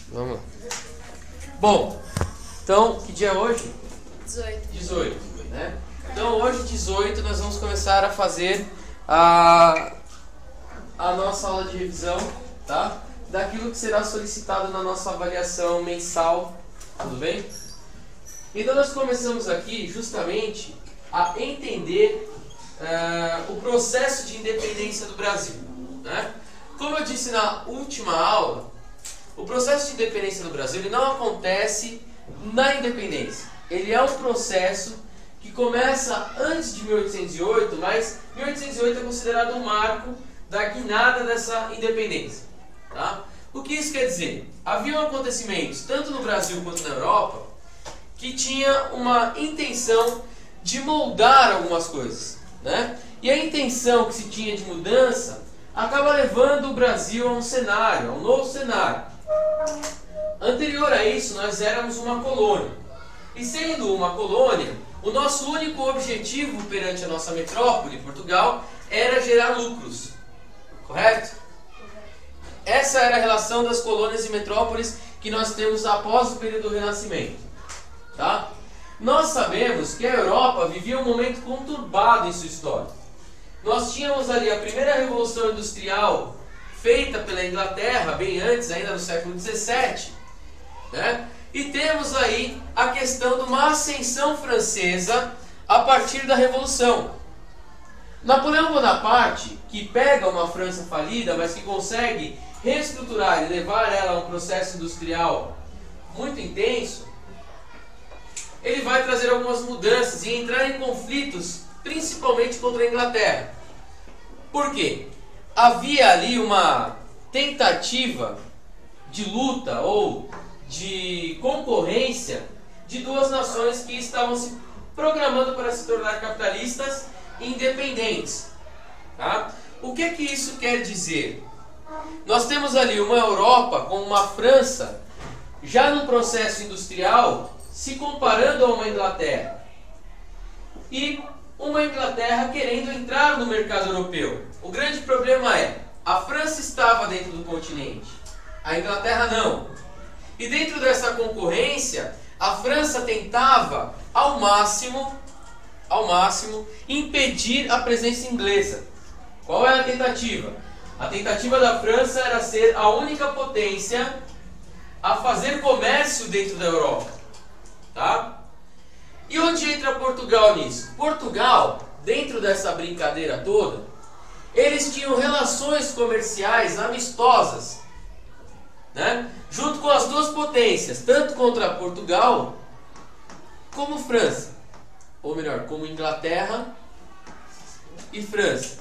Vamos lá. Bom, então, que dia é hoje? 18. 18, né? Então, hoje, 18, nós vamos começar a fazer a nossa aula de revisão, tá? Daquilo que será solicitado na nossa avaliação mensal, tudo bem? Então, nós começamos aqui justamente a entender o processo de independência do Brasil, né? Como eu disse na última aula, o processo de independência do Brasil ele não acontece na independência. Ele é um processo que começa antes de 1808, mas 1808 é considerado o marco da guinada dessa independência. Tá? O que isso quer dizer? Haviam acontecimentos, tanto no Brasil quanto na Europa, que tinha uma intenção de moldar algumas coisas, né? E a intenção que se tinha de mudança acaba levando o Brasil a um cenário, a um novo cenário. Anterior a isso, nós éramos uma colônia. E sendo uma colônia, o nosso único objetivo perante a nossa metrópole, Portugal, era gerar lucros. Correto? Essa era a relação das colônias e metrópoles que nós temos após o período do Renascimento. Tá? Nós sabemos que a Europa vivia um momento conturbado em sua história. Nós tínhamos ali a primeira revolução industrial feita pela Inglaterra, bem antes, ainda no século XVII, né? E temos aí a questão de uma ascensão francesa a partir da Revolução. Napoleão Bonaparte, que pega uma França falida, mas que consegue reestruturar e levar ela a um processo industrial muito intenso, ele vai trazer algumas mudanças e entrar em conflitos, principalmente contra a Inglaterra. Por quê? Havia ali uma tentativa de luta ou de concorrência de duas nações que estavam se programando para se tornar capitalistas e independentes. Tá? O que isso quer dizer? Nós temos ali uma Europa com uma França já num processo industrial se comparando a uma Inglaterra. E uma Inglaterra querendo entrar no mercado europeu. O grande problema é, a França estava dentro do continente, a Inglaterra não. E dentro dessa concorrência, a França tentava, ao máximo, impedir a presença inglesa. Qual era a tentativa? A tentativa da França era ser a única potência a fazer comércio dentro da Europa. Tá? E onde entra Portugal nisso? Portugal, dentro dessa brincadeira toda, eles tinham relações comerciais amistosas, né? Junto com as duas potências, tanto contra Portugal como França, ou melhor, como Inglaterra e França.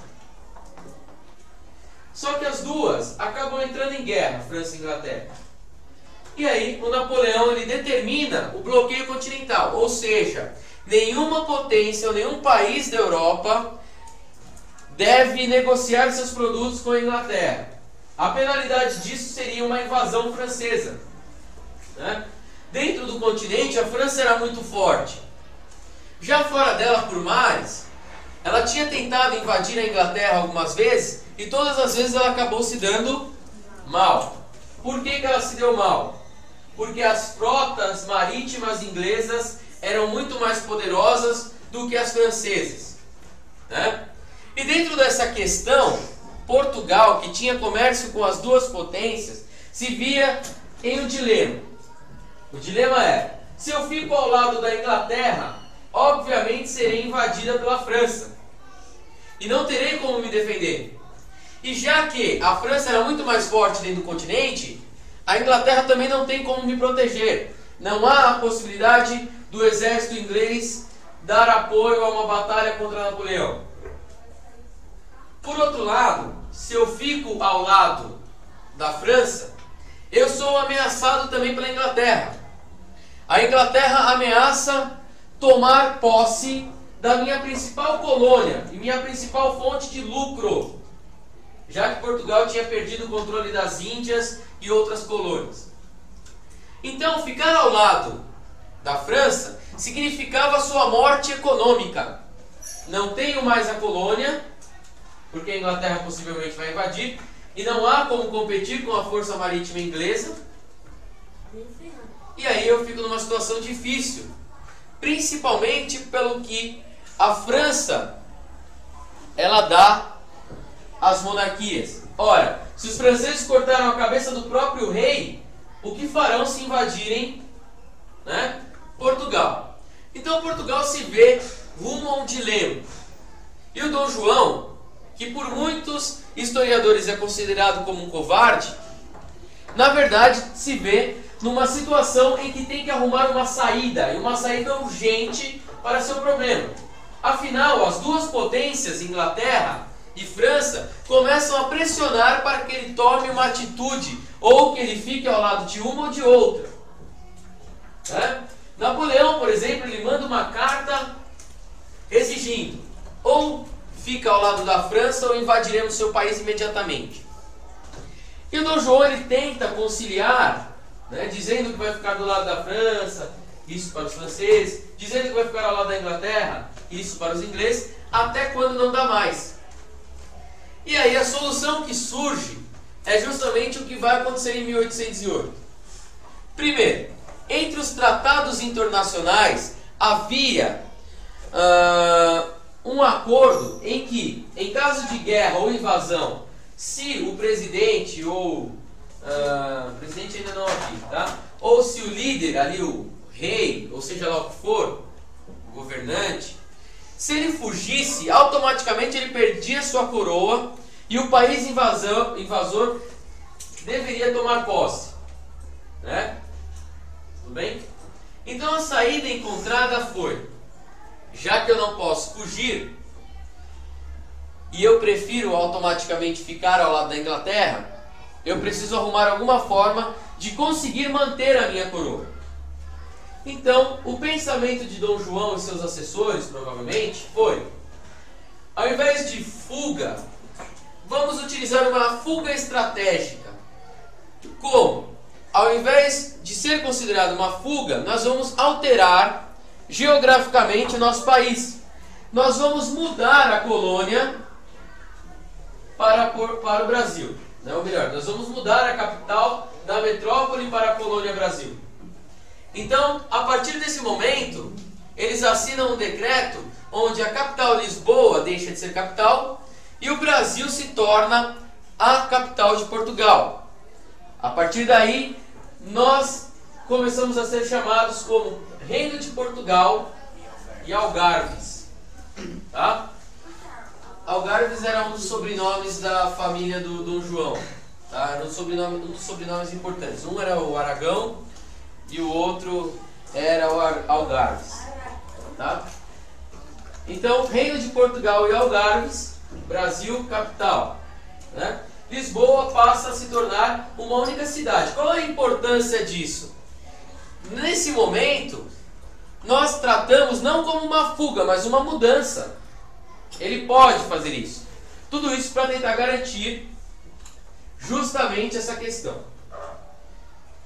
Só que as duas acabam entrando em guerra, França e Inglaterra. E aí o Napoleão ele determina o bloqueio continental, ou seja, nenhuma potência ou nenhum país da Europa deve negociar seus produtos com a Inglaterra. A penalidade disso seria uma invasão francesa, né? Dentro do continente a França era muito forte. Já fora dela por mares, ela tinha tentado invadir a Inglaterra algumas vezes e todas as vezes ela acabou se dando mal. Por que ela se deu mal? Porque as frotas marítimas inglesas eram muito mais poderosas do que as francesas, né? E dentro dessa questão, Portugal, que tinha comércio com as duas potências, se via em um dilema. O dilema é, se eu fico ao lado da Inglaterra, obviamente serei invadida pela França. E não terei como me defender. E já que a França era muito mais forte dentro do continente, a Inglaterra também não tem como me proteger. Não há a possibilidade do exército inglês dar apoio a uma batalha contra Napoleão. Por outro lado, se eu fico ao lado da França, eu sou ameaçado também pela Inglaterra. A Inglaterra ameaça tomar posse da minha principal colônia e minha principal fonte de lucro, já que Portugal tinha perdido o controle das Índias e outras colônias. Então, ficar ao lado da França significava sua morte econômica. Não tenho mais a colônia, porque a Inglaterra possivelmente vai invadir, e não há como competir com a força marítima inglesa, E aí eu fico numa situação difícil, principalmente pelo que a França ela dá às monarquias. Ora, se os franceses cortaram a cabeça do próprio rei, o que farão se invadirem, né, Portugal? Então Portugal se vê rumo a um dilema. E o Dom João, que por muitos historiadores é considerado como um covarde, na verdade se vê numa situação em que tem que arrumar uma saída, e uma saída urgente para seu problema. Afinal, as duas potências, Inglaterra e França, começam a pressionar para que ele tome uma atitude, ou que ele fique ao lado de uma ou de outra. Napoleão, por exemplo, ele manda uma carta exigindo: ou fica ao lado da França ou invadiremos seu país imediatamente. E o Dom João ele tenta conciliar, né, dizendo que vai ficar do lado da França, isso para os franceses, dizendo que vai ficar ao lado da Inglaterra, isso para os ingleses, até quando não dá mais. E aí a solução que surge é justamente o que vai acontecer em 1808. Primeiro, entre os tratados internacionais havia um acordo em que, em caso de guerra ou invasão, se o presidente ou o presidente ainda não aqui, tá? Ou se o líder ali, o rei, ou seja lá o que for, o governante, se ele fugisse, automaticamente ele perdia sua coroa e o país invasor deveria tomar posse, né? Tudo bem? Então a saída encontrada foi: já que eu não posso fugir e eu prefiro automaticamente ficar ao lado da Inglaterra, eu preciso arrumar alguma forma de conseguir manter a minha coroa. Então, o pensamento de Dom João e seus assessores, provavelmente, foi: ao invés de fuga, vamos utilizar uma fuga estratégica. Como? Ao invés de ser considerado uma fuga, nós vamos alterar geograficamente o nosso país. Nós vamos mudar a colônia para o Brasil. Ou melhor, nós vamos mudar a capital da metrópole para a colônia Brasil. Então, a partir desse momento, eles assinam um decreto onde a capital Lisboa deixa de ser capital e o Brasil se torna a capital de Portugal. A partir daí, nós começamos a ser chamados como Reino de Portugal e Algarves. Tá? Algarves era um dos sobrenomes da família do Dom João. Tá? Era um dos sobrenomes importantes. Um era o Aragão e o outro era o Algarves. Tá? Então, Reino de Portugal e Algarves, Brasil, capital. Né? Lisboa passa a se tornar uma única cidade. Qual é a importância disso? Nesse momento, nós tratamos não como uma fuga, mas uma mudança. Ele pode fazer isso. Tudo isso para tentar garantir justamente essa questão.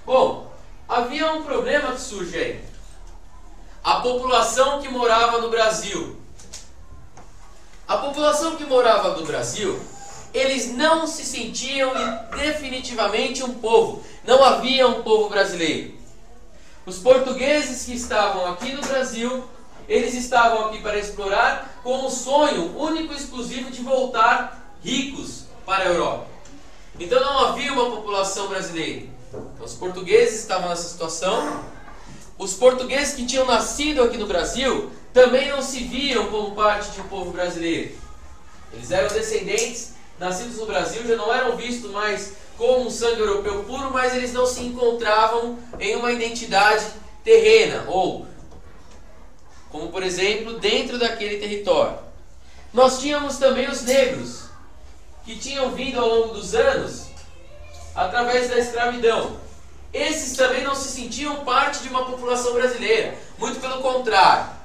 Bom, havia um problema que surge aí. A população que morava no Brasil. A população que morava no Brasil, eles não se sentiam definitivamente um povo. Não havia um povo brasileiro. Os portugueses que estavam aqui no Brasil, eles estavam aqui para explorar com o sonho único e exclusivo de voltar ricos para a Europa. Então não havia uma população brasileira. Então, os portugueses estavam nessa situação. Os portugueses que tinham nascido aqui no Brasil também não se viam como parte de um povo brasileiro. Eles eram descendentes, nascidos no Brasil, já não eram vistos mais como um sangue europeu puro, mas eles não se encontravam em uma identidade terrena, ou, como por exemplo, dentro daquele território. Nós tínhamos também os negros, que tinham vindo ao longo dos anos através da escravidão. Esses também não se sentiam parte de uma população brasileira, muito pelo contrário.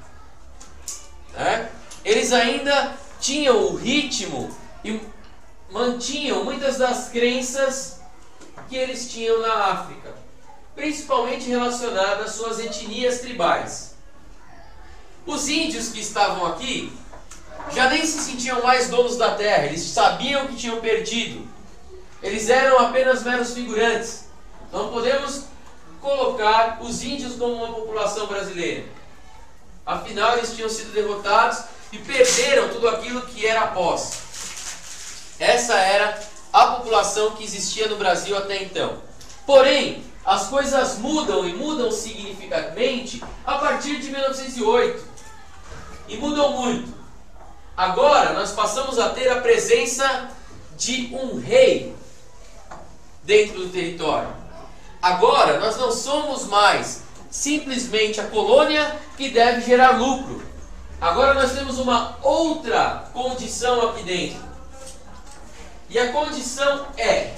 Eles ainda tinham o ritmo e mantinham muitas das crenças que eles tinham na África, principalmente relacionadas às suas etnias tribais. Os índios que estavam aqui já nem se sentiam mais donos da terra, eles sabiam que tinham perdido. Eles eram apenas meros figurantes. Não podemos colocar os índios como uma população brasileira. Afinal, eles tinham sido derrotados e perderam tudo aquilo que era a posse. Essa era a população que existia no Brasil até então. Porém, as coisas mudam e mudam significativamente a partir de 1908. E mudam muito. Agora nós passamos a ter a presença de um rei dentro do território. Agora nós não somos mais simplesmente a colônia que deve gerar lucro. Agora nós temos uma outra condição aqui dentro. E a condição é: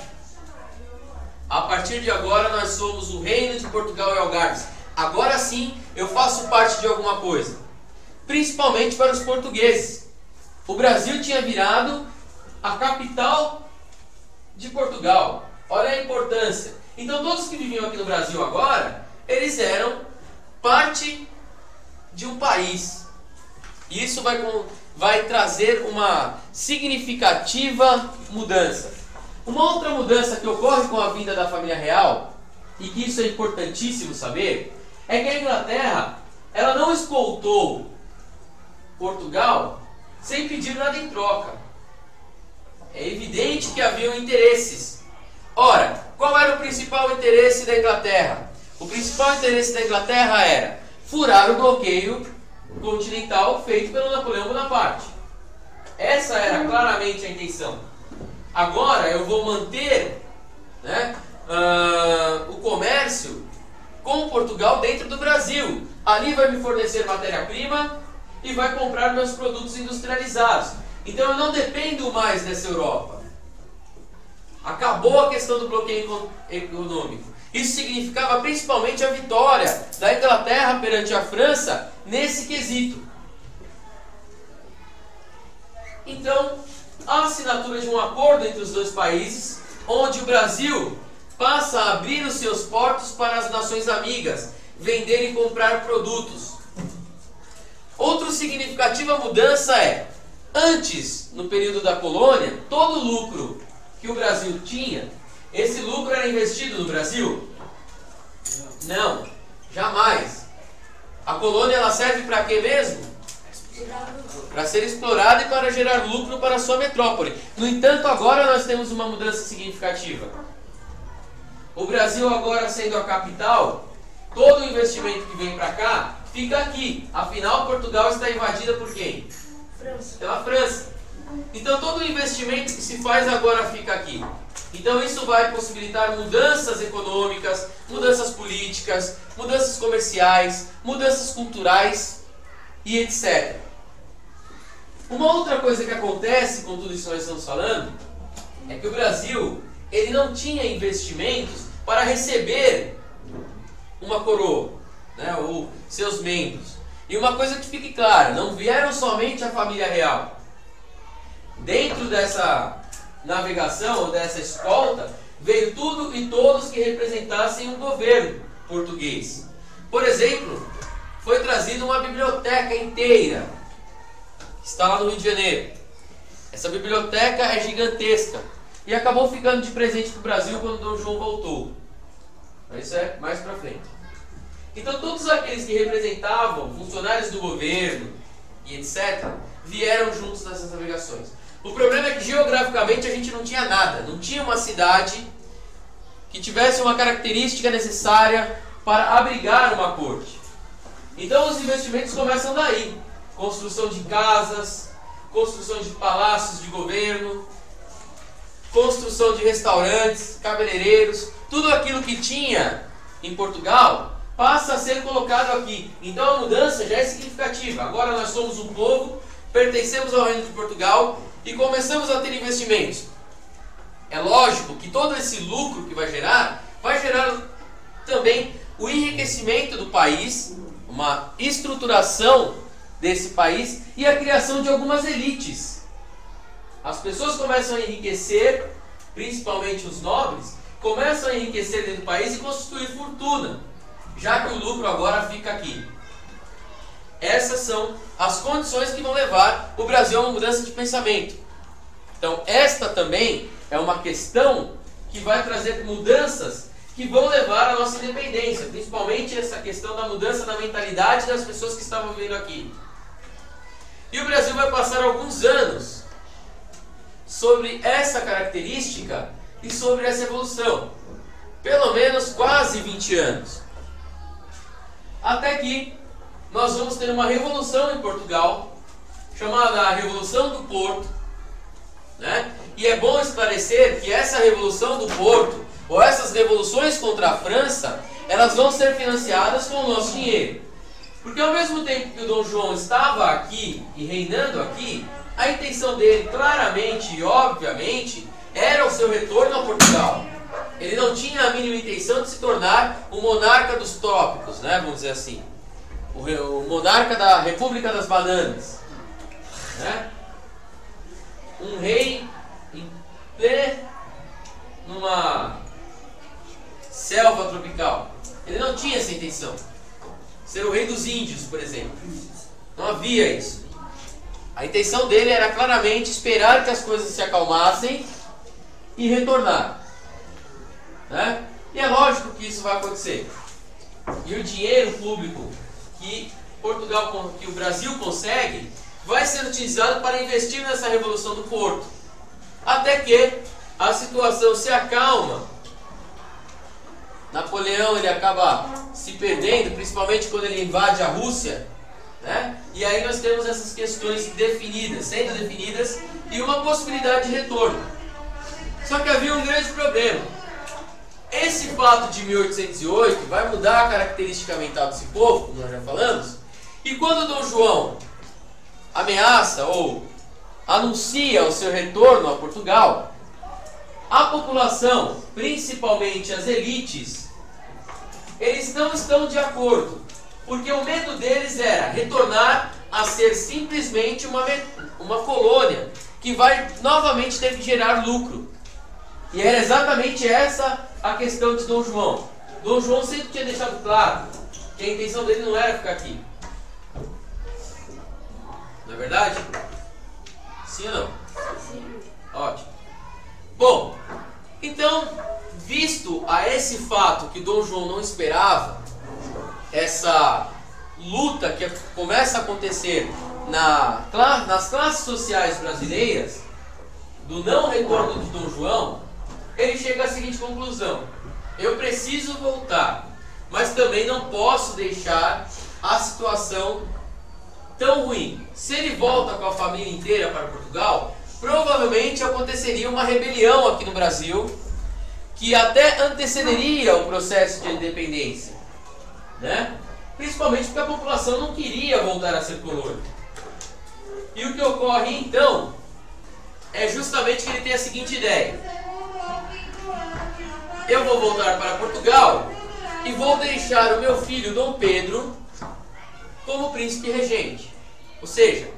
a partir de agora nós somos o reino de Portugal e Algarves. Agora sim eu faço parte de alguma coisa. Principalmente para os portugueses. O Brasil tinha virado a capital de Portugal. Olha a importância. Então todos que viviam aqui no Brasil agora, eles eram parte de um país. E isso vai trazer uma significativa mudança. Uma outra mudança que ocorre com a vinda da família real, e que isso é importantíssimo saber, é que a Inglaterra, ela não escoltou Portugal sem pedir nada em troca. É evidente que haviam interesses. Ora, qual era o principal interesse da Inglaterra? O principal interesse da Inglaterra era furar o bloqueio continental feito pelo Napoleão Bonaparte. Essa era claramente a intenção. Agora eu vou manter, né, o comércio com Portugal dentro do Brasil. Ali vai me fornecer matéria-prima e vai comprar meus produtos industrializados. Então eu não dependo mais dessa Europa. Acabou a questão do bloqueio econômico. Isso significava principalmente a vitória da Inglaterra perante a França nesse quesito. Então, a assinatura de um acordo entre os dois países, onde o Brasil passa a abrir os seus portos para as nações amigas, vender e comprar produtos. Outra significativa mudança é: antes, no período da colônia, todo o lucro que o Brasil tinha, esse lucro era investido no Brasil? Não, jamais. A colônia, ela serve para quê mesmo? Para ser explorada e para gerar lucro para a sua metrópole. No entanto, agora nós temos uma mudança significativa. O Brasil agora sendo a capital, todo o investimento que vem para cá fica aqui. Afinal, Portugal está invadida por quem? Pela França. Então todo o investimento que se faz agora fica aqui. Então isso vai possibilitar mudanças econômicas, mudanças políticas, mudanças comerciais, mudanças culturais e etc. Uma outra coisa que acontece com tudo isso que nós estamos falando é que o Brasil, ele não tinha investimentos para receber uma coroa, né, ou seus membros. E uma coisa que fique clara: não vieram somente a família real. Dentro dessa navegação, ou dessa escolta, veio tudo e todos que representassem um governo português. Por exemplo, foi trazida uma biblioteca inteira, que está lá no Rio de Janeiro. Essa biblioteca é gigantesca e acabou ficando de presente para o Brasil quando Dom João voltou. Mas isso é mais para frente. Então todos aqueles que representavam funcionários do governo e etc. vieram juntos nessas navegações. O problema é que geograficamente a gente não tinha nada. Não tinha uma cidade que tivesse uma característica necessária para abrigar uma corte. Então os investimentos começam daí. Construção de casas, construção de palácios de governo, construção de restaurantes, cabeleireiros. Tudo aquilo que tinha em Portugal passa a ser colocado aqui. Então a mudança já é significativa. Agora nós somos um povo, pertencemos ao reino de Portugal e começamos a ter investimentos. É lógico que todo esse lucro que vai gerar também o enriquecimento do país, uma estruturação desse país e a criação de algumas elites. As pessoas começam a enriquecer, principalmente os nobres, começam a enriquecer dentro do país e constituir fortuna, já que o lucro agora fica aqui. Essas são as condições que vão levar o Brasil a uma mudança de pensamento. Então esta também é uma questão que vai trazer mudanças que vão levar à nossa independência, principalmente essa questão da mudança da mentalidade das pessoas que estavam vivendo aqui. E o Brasil vai passar alguns anos sobre essa característica e sobre essa evolução. Pelo menos quase 20 anos. Até que nós vamos ter uma revolução em Portugal, chamada a Revolução do Porto, né? E é bom esclarecer que essa Revolução do Porto, ou essas revoluções contra a França, elas vão ser financiadas com o nosso dinheiro. Porque ao mesmo tempo que o Dom João estava aqui e reinando aqui, a intenção dele claramente e obviamente era o seu retorno a Portugal. Ele não tinha a mínima intenção de se tornar o monarca dos trópicos, né? Vamos dizer assim. O monarca da República das Bananas, né? Um rei em numa selva tropical. Ele não tinha essa intenção. Ser o rei dos índios, por exemplo. Não havia isso. A intenção dele era claramente esperar que as coisas se acalmassem e retornar, né? E é lógico que isso vai acontecer. E o dinheiro público que Portugal, que o Brasil consegue, vai ser utilizado para investir nessa Revolução do Porto. Até que a situação se acalma. Napoleão ele acaba se perdendo, principalmente quando ele invade a Rússia, né? E aí nós temos essas questões definidas, sendo definidas, e uma possibilidade de retorno. Só que havia um grande problema. Esse fato de 1808 vai mudar a característica mental desse povo, como nós já falamos, e quando Dom João ameaça ou anuncia o seu retorno a Portugal, a população, principalmente as elites, eles não estão de acordo, porque o medo deles era retornar a ser simplesmente uma colônia que vai novamente ter que gerar lucro. E era exatamente essa a questão de Dom João. Dom João sempre tinha deixado claro que a intenção dele não era ficar aqui. Não é verdade? Sim ou não? Sim. Ótimo. Bom, então, visto a esse fato que Dom João não esperava, essa luta que começa a acontecer nas classes sociais brasileiras, do não retorno de Dom João, ele chega à seguinte conclusão: eu preciso voltar, mas também não posso deixar a situação tão ruim. Se ele volta com a família inteira para Portugal, provavelmente aconteceria uma rebelião aqui no Brasil, que até antecederia o processo de independência, né? Principalmente porque a população não queria voltar a ser colônia. E o que ocorre então é justamente que ele tem a seguinte ideia: eu vou voltar para Portugal e vou deixar o meu filho Dom Pedro como príncipe regente. Ou seja,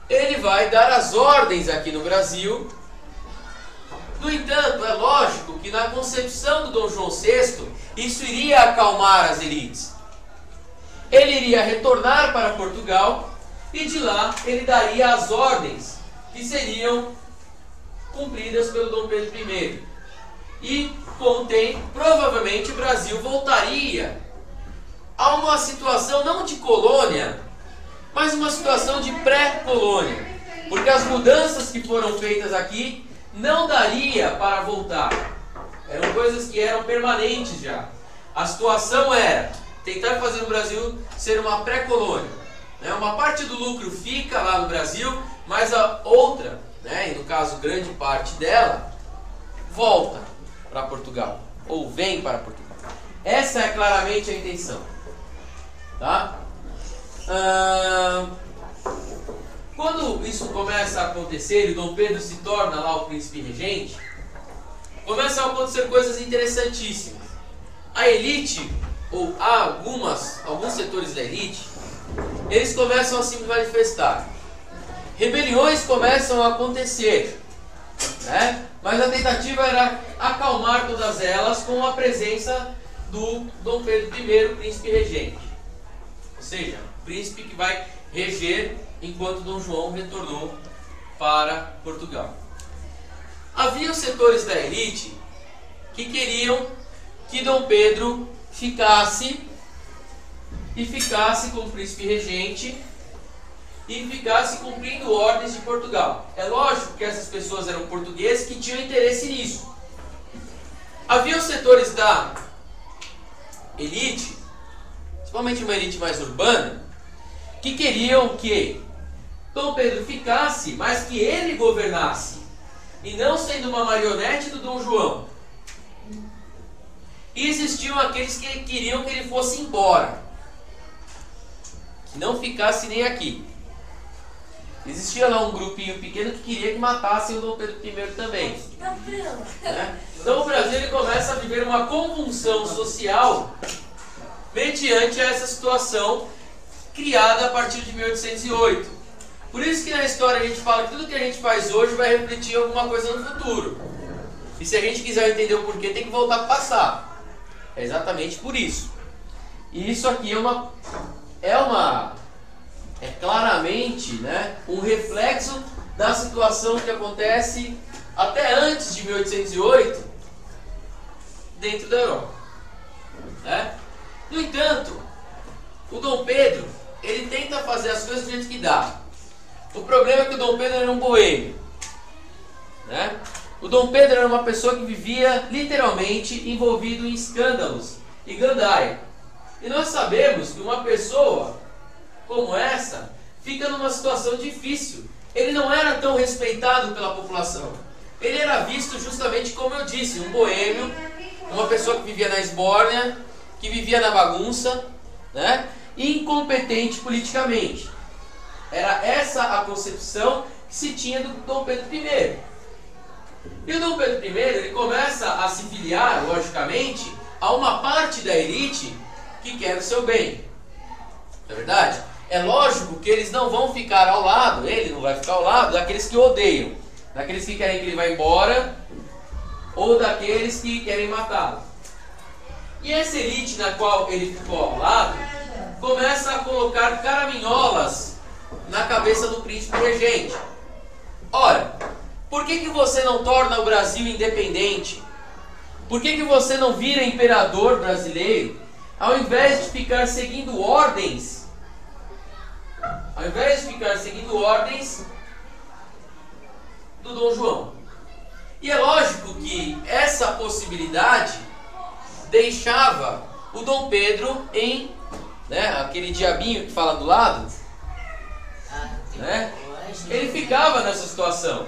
ele vai dar as ordens aqui no Brasil. No entanto, é lógico que na concepção do Dom João VI, isso iria acalmar as elites. Ele iria retornar para Portugal e de lá ele daria as ordens que seriam cumpridas pelo Dom Pedro I. E com o tempo, provavelmente o Brasil voltaria a uma situação não de colônia, mas uma situação de pré-colônia, porque as mudanças que foram feitas aqui não daria para voltar. Eram coisas que eram permanentes já. A situação era tentar fazer o Brasil ser uma pré-colônia, né? Uma parte do lucro fica lá no Brasil, mas a outra, né, e no caso grande parte dela, volta para Portugal, ou vem para Portugal. Essa é claramente a intenção, tá? Quando isso começa a acontecer e Dom Pedro se torna lá o príncipe regente, começam a acontecer coisas interessantíssimas. A elite, ou alguns setores da elite, eles começam a se manifestar. Rebeliões começam a acontecer, né? Mas a tentativa era acalmar todas elas com a presença do Dom Pedro I, príncipe regente. Ou seja, o príncipe que vai reger enquanto Dom João retornou para Portugal. Havia os setores da elite que queriam que Dom Pedro ficasse como príncipe regente e ficasse cumprindo ordens de Portugal. É lógico que essas pessoas eram portugueses que tinham interesse nisso. Havia os setores da elite, principalmente uma elite mais urbana, que queriam que Dom Pedro ficasse, mas que ele governasse, e não sendo uma marionete do Dom João. E existiam aqueles que queriam que ele fosse embora, que não ficasse nem aqui. Existia lá um grupinho pequeno que queria que matassem o Dom Pedro I também. Né? Então o Brasil ele começa a viver uma convulsão social mediante essa situação criada a partir de 1808. Por isso que na história a gente fala que tudo que a gente faz hoje vai refletir alguma coisa no futuro. E se a gente quiser entender o porquê, tem que voltar para o passado. É exatamente por isso. E isso aqui é claramente, né, um reflexo da situação que acontece até antes de 1808 dentro da Europa. Né? No entanto, o Dom Pedro ele tenta fazer as coisas do jeito que dá. O problema é que o Dom Pedro era um boêmio. Né? O Dom Pedro era uma pessoa que vivia literalmente envolvido em escândalos e gandaia. E nós sabemos que uma pessoa como essa fica numa situação difícil. Ele não era tão respeitado pela população. Ele era visto justamente como eu disse, um boêmio, uma pessoa que vivia na esbórnia, que vivia na bagunça, né? E incompetente politicamente. Era essa a concepção que se tinha do Dom Pedro I. E o Dom Pedro I ele começa a se filiar, logicamente, a uma parte da elite que quer o seu bem. Não é verdade? É lógico que eles não vão ficar ao lado, ele não vai ficar ao lado daqueles que o odeiam, daqueles que querem que ele vá embora ou daqueles que querem matá-lo. E essa elite na qual ele ficou ao lado começa a colocar caraminholas na cabeça do príncipe regente. Ora, por que você não torna o Brasil independente? Por que você não vira imperador brasileiro ao invés de ficar seguindo ordens? Ao invés de ficar seguindo ordens do Dom João. E é lógico que essa possibilidade deixava o Dom Pedro em, né, aquele diabinho que fala do lado, né, ele ficava nessa situação.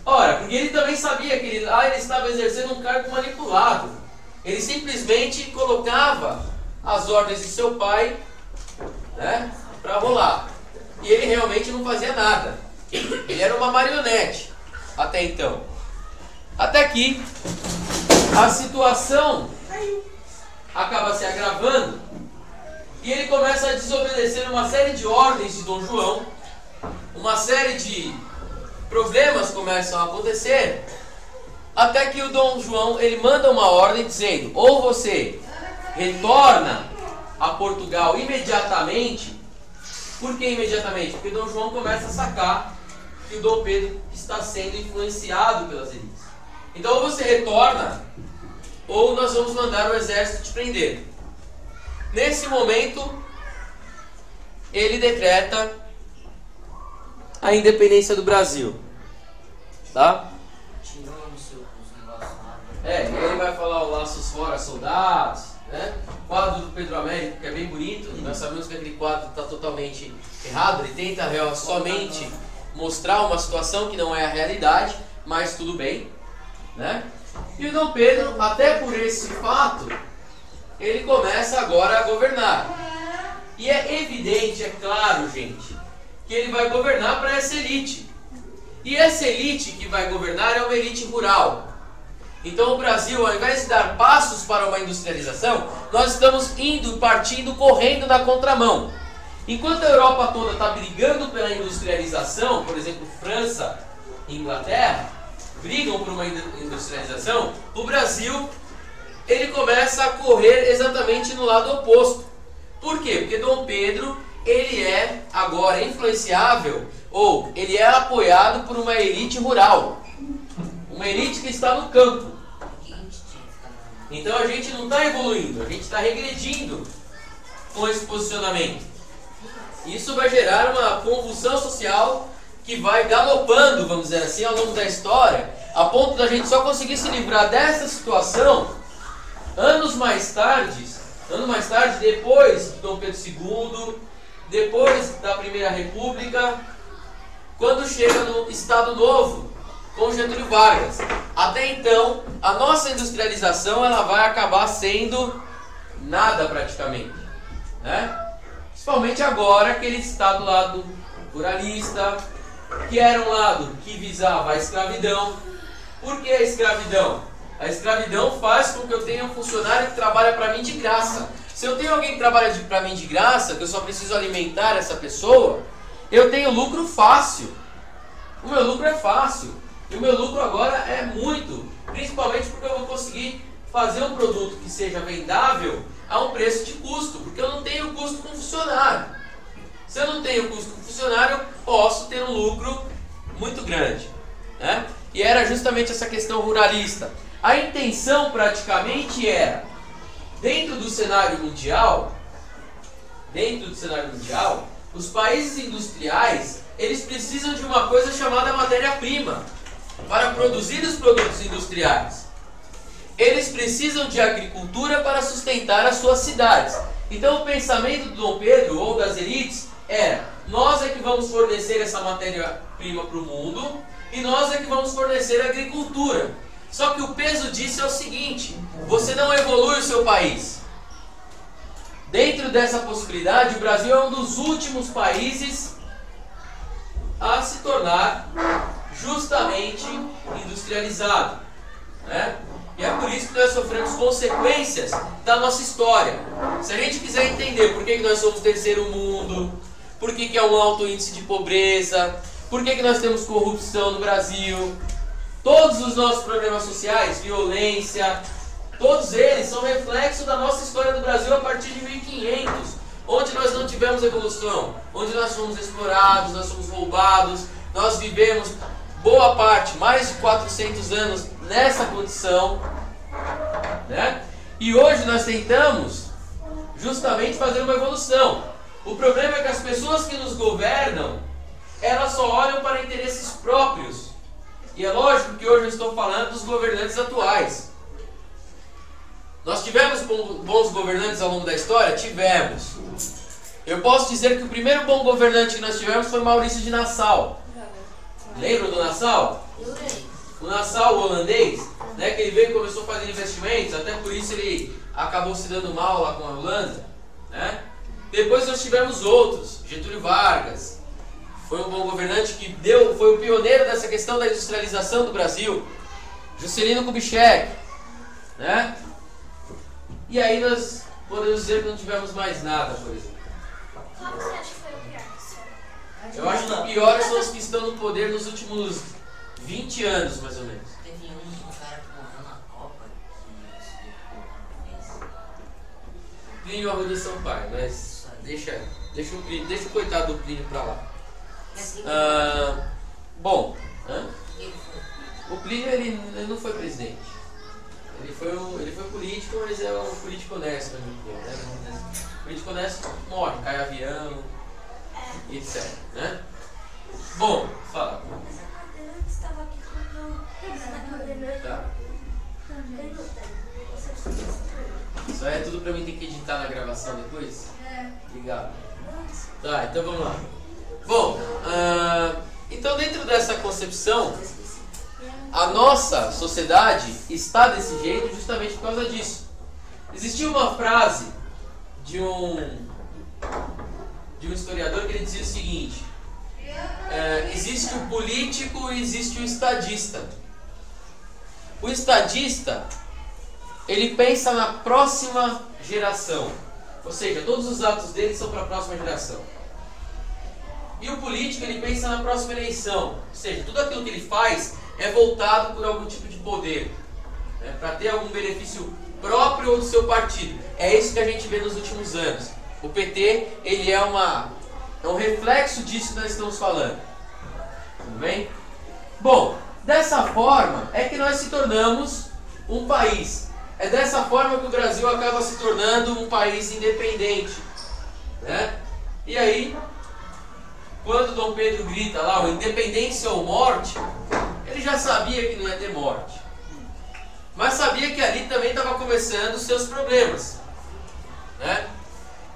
Ora, porque ele também sabia que ele estava exercendo um cargo manipulado. Ele simplesmente colocava as ordens de seu pai, né, para rolar. E ele realmente não fazia nada. Ele era uma marionete até então. Até que a situação acaba se agravando e ele começa a desobedecer uma série de ordens de Dom João. Uma série de problemas começam a acontecer, até que o Dom João ele manda uma ordem dizendo: ou você retorna a Portugal imediatamente. Por que imediatamente? Porque Dom João começa a sacar que o Dom Pedro está sendo influenciado pelas elites. Então ou você retorna, ou nós vamos mandar o exército te prender. Nesse momento, ele decreta a independência do Brasil. Tá? E aí ele vai falar o Laços Fora Soldados, né? O quadro do Pedro Américo, que é bem bonito. Nós sabemos que aquele quadro está totalmente errado. Ele tenta somente mostrar uma situação que não é a realidade, mas tudo bem, né? E o Dom Pedro, até por esse fato, ele começa agora a governar. E é evidente, é claro, gente, que ele vai governar para essa elite. E essa elite que vai governar é uma elite rural. Então o Brasil, ao invés de dar passos para uma industrialização, nós estamos partindo, correndo na contramão. Enquanto a Europa toda está brigando pela industrialização, por exemplo, França e Inglaterra brigam por uma industrialização, o Brasil ele começa a correr exatamente no lado oposto. Por quê? Porque Dom Pedro ele é agora influenciável, ou ele é apoiado por uma elite rural, uma elite que está no campo. Então a gente não está evoluindo, a gente está regredindo com esse posicionamento. Isso vai gerar uma convulsão social que vai galopando, vamos dizer assim, ao longo da história, a ponto da gente só conseguir se livrar dessa situação anos mais tarde, depois de Dom Pedro II, depois da Primeira República, quando chega no Estado Novo, com Getúlio Vargas. Até então, a nossa industrialização ela vai acabar sendo nada praticamente, né? Principalmente agora, aquele Estado lado ruralista, que era um lado que visava a escravidão. Por que a escravidão? A escravidão faz com que eu tenha um funcionário que trabalha para mim de graça. Se eu tenho alguém que trabalha para mim de graça, que eu só preciso alimentar essa pessoa, eu tenho lucro fácil. O meu lucro é fácil. E o meu lucro agora é muito. Principalmente porque eu vou conseguir fazer um produto que seja vendável a um preço de custo. Porque eu não tenho custo com funcionário. Se eu não tenho custo com funcionário, eu posso ter um lucro muito grande, né? E era justamente essa questão ruralista. A intenção praticamente era, dentro do cenário mundial, os países industriais, eles precisam de uma coisa chamada matéria-prima para produzir os produtos industriais. Eles precisam de agricultura para sustentar as suas cidades. Então o pensamento do Dom Pedro ou das elites era: nós é que vamos fornecer essa matéria-prima para o mundo e nós é que vamos fornecer a agricultura. Só que o peso disso é o seguinte: você não evolui o seu país. Dentro dessa possibilidade, o Brasil é um dos últimos países a se tornar justamente industrializado, né? E é por isso que nós sofremos consequências da nossa história. Se a gente quiser entender por que nós somos terceiro mundo, por que é um alto índice de pobreza, por que nós temos corrupção no Brasil, todos os nossos problemas sociais, violência, todos eles são reflexo da nossa história do Brasil a partir de 1500, onde nós não tivemos evolução, onde nós fomos explorados, nós fomos roubados, nós vivemos boa parte, mais de 400 anos nessa condição, né? E hoje nós tentamos justamente fazer uma evolução. O problema é que as pessoas que nos governam, elas só olham para interesses próprios. E é lógico que hoje eu estou falando dos governantes atuais. Nós tivemos bons governantes ao longo da história? Tivemos. Eu posso dizer que o primeiro bom governante que nós tivemos foi Maurício de Nassau. Lembram do Nassau? O Nassau, o holandês, né, que ele veio e começou a fazer investimentos, até por isso ele acabou se dando mal lá com a Holanda, né? Depois nós tivemos outros, Getúlio Vargas, foi um bom governante que foi o pioneiro dessa questão da industrialização do Brasil. Juscelino Kubitschek, né? E aí nós podemos dizer que não tivemos mais nada, por exemplo. Qual você acha que foi o pior? Eu acho que o pior são os que estão no poder nos últimos 20 anos, mais ou menos. Teve um cara que morreu na Copa que se Plínio Arruda Sampaio, mas deixa o coitado do Plínio pra lá. Bom, o Plínio ele não foi presidente. Ele foi político, mas é um político honesto, né? Político honesto morre, cai avião, etc, né? Bom, fala. Tá. Isso aí é tudo pra mim ter que editar na gravação depois? Obrigado. Tá, então vamos lá. Bom, então dentro dessa concepção, a nossa sociedade está desse jeito justamente por causa disso. Existia uma frase de um historiador que ele dizia o seguinte: existe o político e existe o estadista. O estadista, ele pensa na próxima geração, ou seja, todos os atos dele são para a próxima geração. E o político, ele pensa na próxima eleição, ou seja, tudo aquilo que ele faz é voltado por algum tipo de poder, né, para ter algum benefício próprio ou do seu partido. É isso que a gente vê nos últimos anos. O PT, ele é um reflexo disso que nós estamos falando. Tudo bem? Bom, dessa forma é que nós se tornamos um país É dessa forma que o Brasil acaba se tornando um país independente, né? E aí, quando Dom Pedro grita lá, o independência ou morte, ele já sabia que não ia ter morte. Mas sabia que ali também estava começando os seus problemas, né?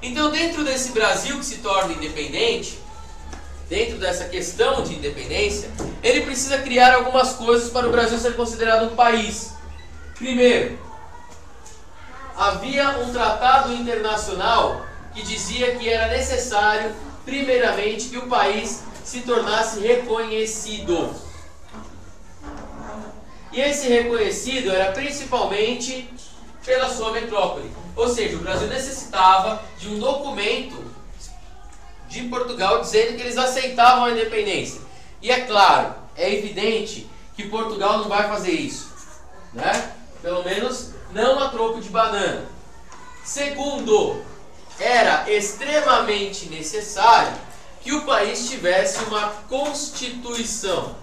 Então, dentro desse Brasil que se torna independente, dentro dessa questão de independência, ele precisa criar algumas coisas para o Brasil ser considerado um país. Primeiro, havia um tratado internacional que dizia que era necessário, primeiramente, que o país se tornasse reconhecido. E esse reconhecido era principalmente pela sua metrópole. Ou seja, o Brasil necessitava de um documento de Portugal dizendo que eles aceitavam a independência. E é claro, é evidente que Portugal não vai fazer isso, né? Pelo menos não a troco de banana. Segundo, era extremamente necessário que o país tivesse uma constituição.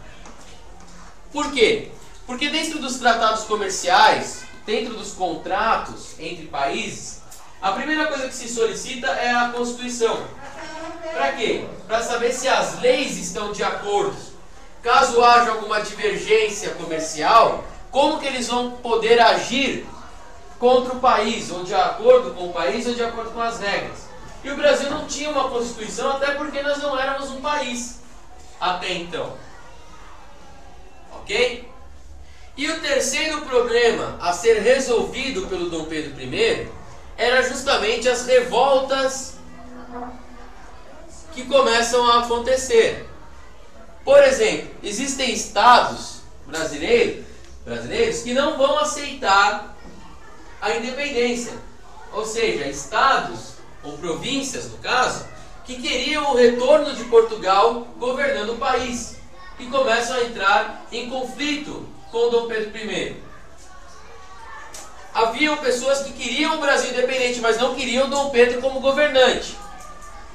Por quê? Porque dentro dos tratados comerciais, dentro dos contratos entre países, a primeira coisa que se solicita é a Constituição. Para quê? Para saber se as leis estão de acordo. Caso haja alguma divergência comercial, como que eles vão poder agir contra o país, ou de acordo com o país, ou de acordo com as regras. E o Brasil não tinha uma Constituição, até porque nós não éramos um país até então. Ok? E o terceiro problema a ser resolvido pelo Dom Pedro I era justamente as revoltas que começam a acontecer. Por exemplo, existem estados brasileiros que não vão aceitar a independência. Ou seja, estados ou províncias, no caso, que queriam o retorno de Portugal governando o país, e começam a entrar em conflito com Dom Pedro I. Haviam pessoas que queriam o Brasil independente, mas não queriam Dom Pedro como governante.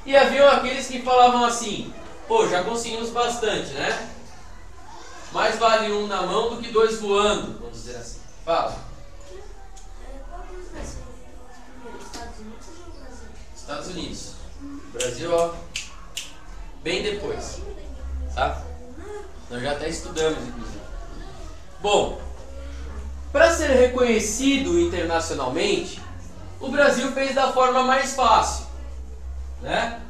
E haviam aqueles que falavam assim: pô, já conseguimos bastante, né? Mais vale um na mão do que dois voando, vamos dizer assim. Fala. Qual dos dois foi primeiro? Estados Unidos ou o Brasil? Estados Unidos. Brasil, ó, bem depois. Tá? Nós já até estudamos, inclusive. Bom, para ser reconhecido internacionalmente, o Brasil fez da forma mais fácil, né?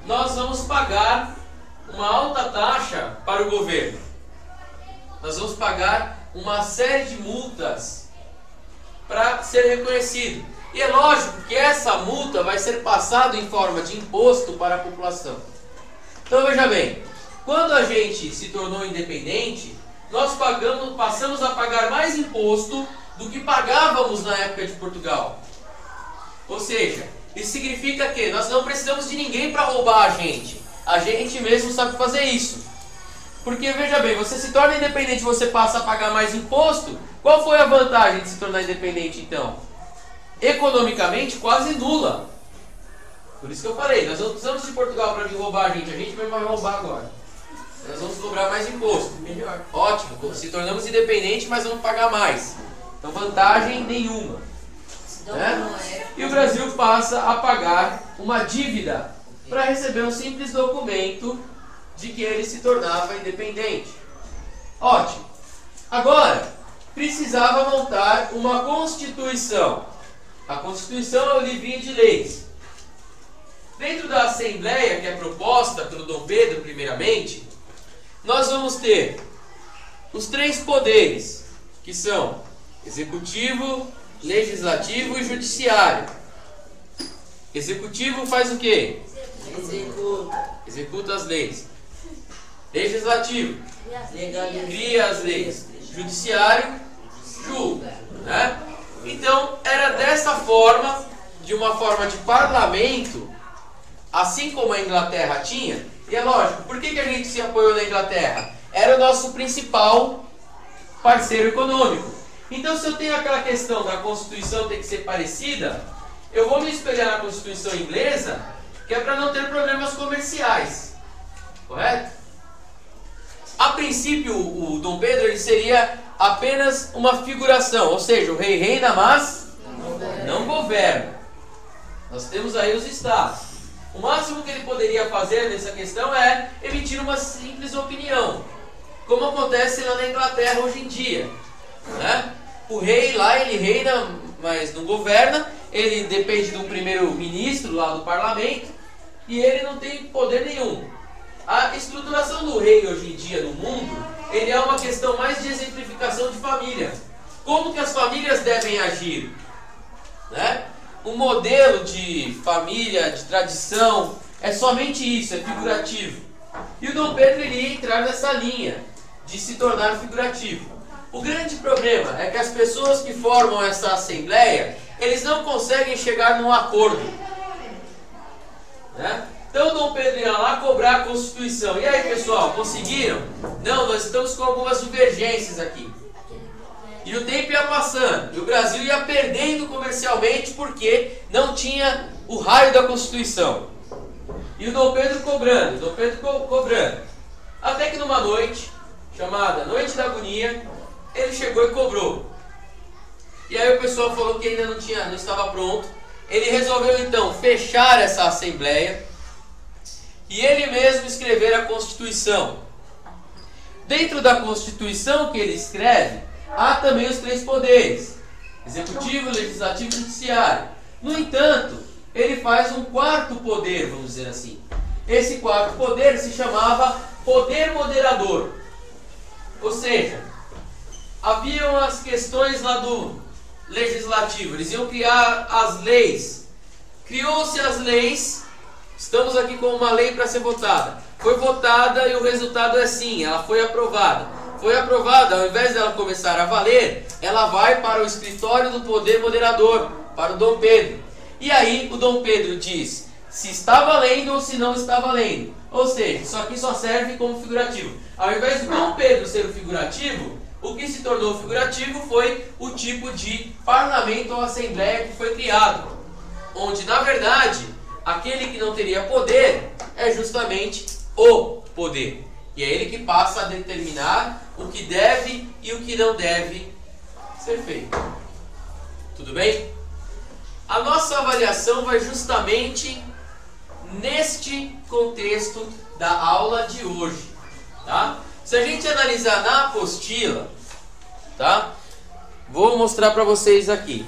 Nós vamos pagar uma alta taxa para o governo. Nós vamos pagar uma série de multas para ser reconhecido. E é lógico que essa multa vai ser passada em forma de imposto para a população. Então veja bem, quando a gente se tornou independente, nós passamos a pagar mais imposto do que pagávamos na época de Portugal. Ou seja, isso significa que nós não precisamos de ninguém para roubar a gente. A gente mesmo sabe fazer isso. Porque veja bem, você se torna independente, você passa a pagar mais imposto. Qual foi a vantagem de se tornar independente então? Economicamente quase nula. Por isso que eu falei, nós não precisamos de Portugal para vir roubar a gente mesmo vai roubar agora. Nós vamos cobrar mais imposto. Melhor. Ótimo, se tornamos independentes, mas vamos pagar mais. Então vantagem nenhuma. Né? E o Brasil passa a pagar uma dívida para receber um simples documento de que ele se tornava independente. Ótimo. Agora, precisava montar uma Constituição. A Constituição é o livrinho de leis. Dentro da Assembleia, que é proposta pelo Dom Pedro, primeiramente, nós vamos ter os três poderes, que são Executivo, Legislativo e Judiciário. Executivo faz o quê? Executa as leis. Legislativo cria as leis. Judiciário julga, né? Então era dessa forma, de uma forma de parlamento, assim como a Inglaterra tinha. E é lógico, por que a gente se apoiou na Inglaterra? Era o nosso principal parceiro econômico. Então, se eu tenho aquela questão da Constituição ter que ser parecida, eu vou me espelhar na Constituição inglesa, que é para não ter problemas comerciais. Correto? A princípio, o Dom Pedro ele seria apenas uma figuração, ou seja, o rei reina, mas não governa. Nós temos aí os estados. O máximo que ele poderia fazer nessa questão é emitir uma simples opinião, como acontece lá na Inglaterra hoje em dia, né? O rei lá, ele reina, mas não governa, ele depende do primeiro-ministro lá do parlamento, e ele não tem poder nenhum. A estruturação do rei hoje em dia no mundo, ele é uma questão mais de exemplificação de família. Como que as famílias devem agir, né? O modelo de família, de tradição, é somente isso, é figurativo. E o Dom Pedro iria entrar nessa linha de se tornar figurativo. O grande problema é que as pessoas que formam essa assembleia, eles não conseguem chegar num acordo, né? Então o Dom Pedro ia lá cobrar a Constituição. E aí, pessoal, conseguiram? Não, nós estamos com algumas divergências aqui. E o tempo ia passando, e o Brasil ia perdendo comercialmente porque não tinha o raio da Constituição. E o Dom Pedro cobrando, cobrando. Até que numa noite, chamada Noite da Agonia, ele chegou e cobrou. E aí o pessoal falou que ainda não estava pronto. Ele resolveu então fechar essa assembleia e ele mesmo escrever a Constituição. Dentro da Constituição que ele escreve, há também os 3 poderes: executivo, legislativo e judiciário. No entanto, ele faz um 4º poder, vamos dizer assim. Esse 4º poder se chamava poder moderador. Ou seja, haviam as questões lá do legislativo, eles iam criar as leis. Criou-se as leis, estamos aqui com uma lei para ser votada. Foi votada e o resultado é sim, ela foi aprovada. Foi aprovada, ao invés dela começar a valer, ela vai para o escritório do poder moderador, para o Dom Pedro. E aí o Dom Pedro diz se está valendo ou se não está valendo. Ou seja, isso aqui só serve como figurativo. Ao invés do Dom Pedro ser o figurativo, o que se tornou figurativo foi o tipo de parlamento ou assembleia que foi criado, onde na verdade aquele que não teria poder é justamente o poder. E é ele que passa a determinar o que deve e o que não deve ser feito. Tudo bem? A nossa avaliação vai justamente neste contexto da aula de hoje, tá? Se a gente analisar na apostila, tá? Vou mostrar para vocês aqui.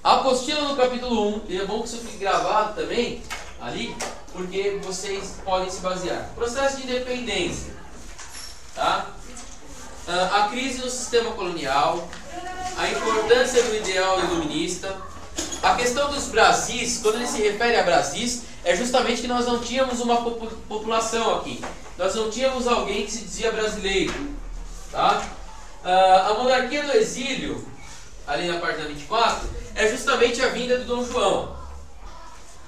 A apostila no capítulo 1, e é bom que isso fique gravado também ali, porque vocês podem se basear. Processo de independência, tá? A crise no sistema colonial, a importância do ideal iluminista, a questão dos Brasis. Quando ele se refere a Brasis, é justamente que nós não tínhamos uma população aqui. Nós não tínhamos alguém que se dizia brasileiro, tá? A monarquia do exílio, ali na página 24, é justamente a vinda do Dom João.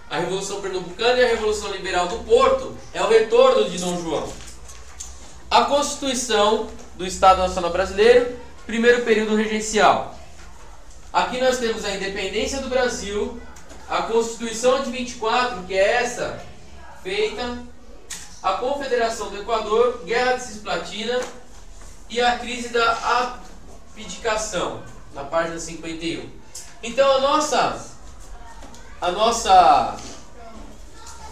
A Revolução Pernambucana e a Revolução Liberal do Porto é o retorno de Dom João. A Constituição do Estado Nacional Brasileiro, primeiro período regencial. Aqui nós temos a independência do Brasil, a Constituição de 24, que é essa feita, a Confederação do Equador, Guerra de Cisplatina e a crise da abdicação, na página 51. Então a nossa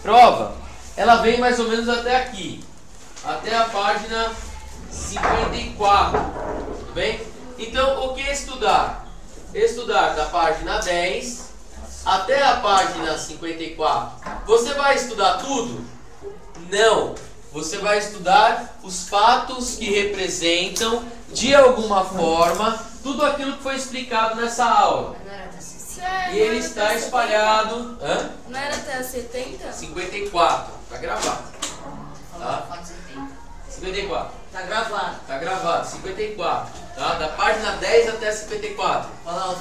prova, ela vem mais ou menos até aqui, até a página 54, tudo bem? Então o que é estudar? Estudar da página 10 até a página 54. Você vai estudar tudo? Não. Você vai estudar os fatos que representam, de alguma forma, tudo aquilo que foi explicado nessa aula. E ele está espalhado... Hã? Não era até a 70? 54. Está gravado. Tá? 54. Tá gravado. Tá gravado. 54. Tá? Da página 10 até 54. Fala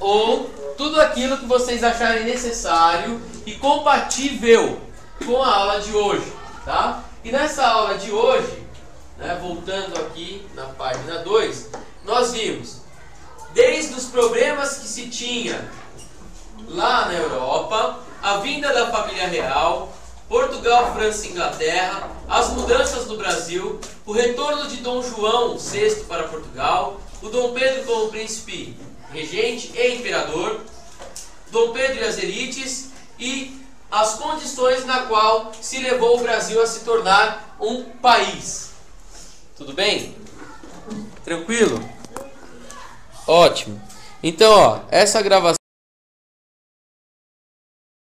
Ou tudo aquilo que vocês acharem necessário e compatível com a aula de hoje, tá? E nessa aula de hoje, né, voltando aqui na página 2, nós vimos desde os problemas que se tinha lá na Europa, a vinda da família real, Portugal, França e Inglaterra, as mudanças no Brasil, o retorno de Dom João VI para Portugal, o Dom Pedro como príncipe regente e imperador, Dom Pedro e as elites e as condições na qual se levou o Brasil a se tornar um país. Tudo bem? Tranquilo? Ótimo. Então, ó, essa gravação